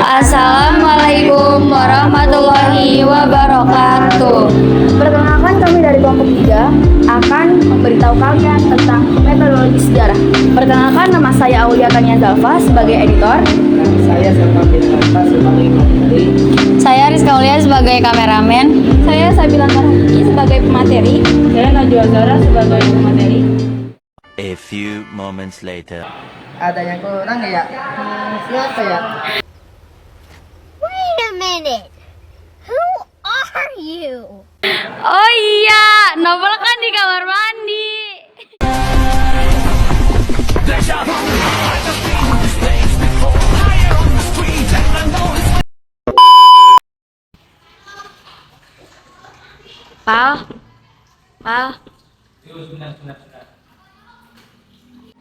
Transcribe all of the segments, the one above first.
Assalamualaikum warahmatullahi wabarakatuh. Perkenalkan, kami dari kelompok 3 akan memberitahu kalian tentang metodologi sejarah. Perkenalkan, nama saya Aulia Tania Zalfa sebagai editor. Saya Salma bin Alfa sebagai pemateri. Saya Rizka Aulia sebagai kameramen. Saya Sabila Marhaki sebagai pemateri. Saya Najwa Zara sebagai pemateri. A few moments later. Ada yang kurang ya? Siapa ya? Wait a minute. Who are you? Oh iya, Novel kan di kamar mandi. Pal.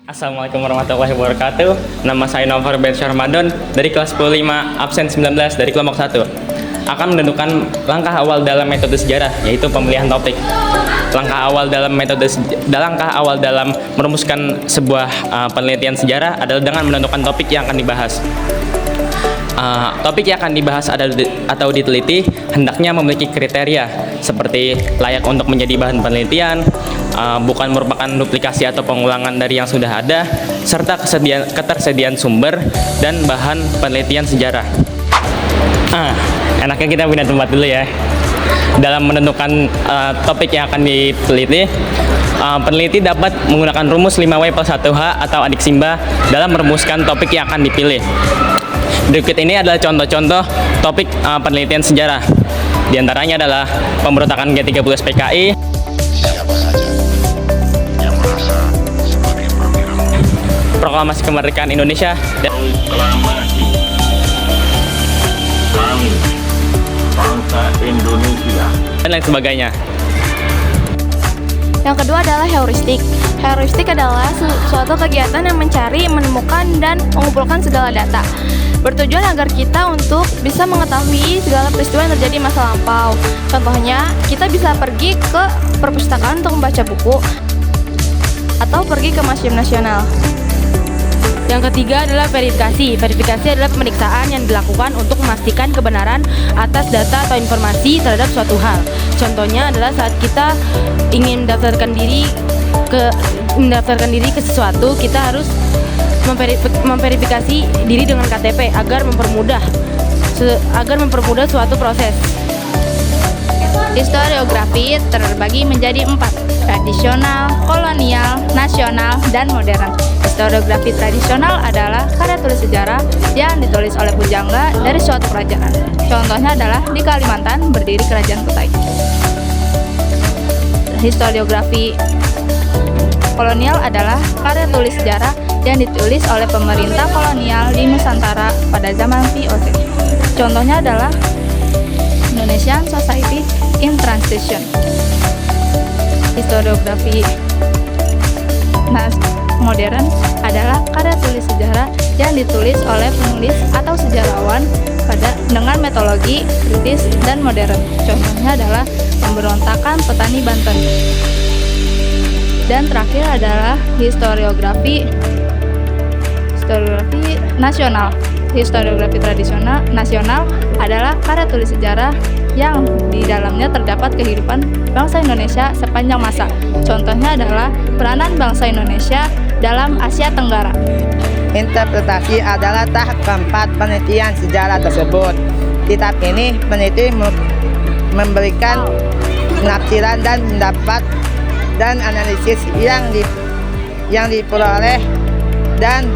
Assalamualaikum warahmatullahi wabarakatuh. Nama saya Novar Bensyar Ramadan dari kelas 10 5 absen 19 dari kelompok 1. Akan menentukan langkah awal dalam metode sejarah, yaitu pemilihan topik. Langkah awal dalam merumuskan sebuah penelitian sejarah adalah dengan menentukan topik yang akan dibahas. Topik yang akan dibahas atau diteliti hendaknya memiliki kriteria seperti layak untuk menjadi bahan penelitian, bukan merupakan duplikasi atau pengulangan dari yang sudah ada, serta ketersediaan sumber dan bahan penelitian sejarah. Enaknya kita pindah tempat dulu ya. Dalam menentukan topik yang akan diteliti, peneliti dapat menggunakan rumus 5W+1H atau adik Simba dalam merumuskan topik yang akan dipilih. Berikut ini adalah contoh-contoh topik penelitian sejarah. Di antaranya adalah pemberontakan G30 PKI, proklamasi kemerdekaan Indonesia, dan Bangsa Indonesia dan lain sebagainya. Yang kedua adalah heuristik. Heuristik adalah suatu kegiatan yang mencari, menemukan, dan mengumpulkan segala data. Bertujuan agar kita untuk bisa mengetahui segala peristiwa yang terjadi masa lampau. Contohnya, kita bisa pergi ke perpustakaan untuk membaca buku atau pergi ke Museum Nasional. Yang ketiga adalah verifikasi. Verifikasi adalah pemeriksaan yang dilakukan untuk memastikan kebenaran atas data atau informasi terhadap suatu hal. Contohnya adalah saat kita ingin mendaftarkan diri ke sesuatu, kita harus memverifikasi diri dengan KTP agar mempermudah suatu proses. Historiografi terbagi menjadi 4: tradisional, kolonial, nasional, dan modern. Historiografi tradisional adalah karya tulis sejarah yang ditulis oleh pujangga dari suatu kerajaan. Contohnya adalah di Kalimantan berdiri Kerajaan Kutai. Historiografi kolonial adalah karya tulis sejarah yang ditulis oleh pemerintah kolonial di Nusantara pada zaman VOC. Contohnya adalah Indonesian Society in Transition. Historiografi modern adalah karya tulis sejarah yang ditulis oleh penulis atau sejarawan dengan metodologi kritis dan modern. Contohnya adalah pemberontakan petani Banten. Dan terakhir adalah historiografi nasional. Historiografi tradisional nasional adalah karya tulis sejarah yang di dalamnya terdapat kehidupan bangsa Indonesia sepanjang masa. Contohnya adalah peranan bangsa Indonesia dalam Asia Tenggara. Interpretasi adalah tahap keempat penelitian sejarah tersebut. Di tahap ini, peneliti memberikan penafsiran dan pendapat dan analisis yang diperoleh dan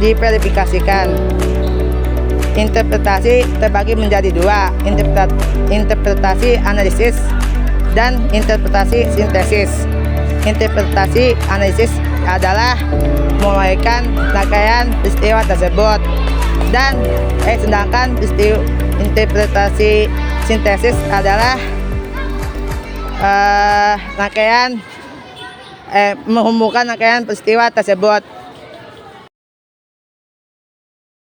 diverifikasikan. Interpretasi terbagi menjadi 2: interpretasi analisis dan interpretasi sintesis. Interpretasi analisis adalah menguraikan rangkaian peristiwa tersebut, dan sedangkan interpretasi sintesis adalah menghubungkan rangkaian peristiwa tersebut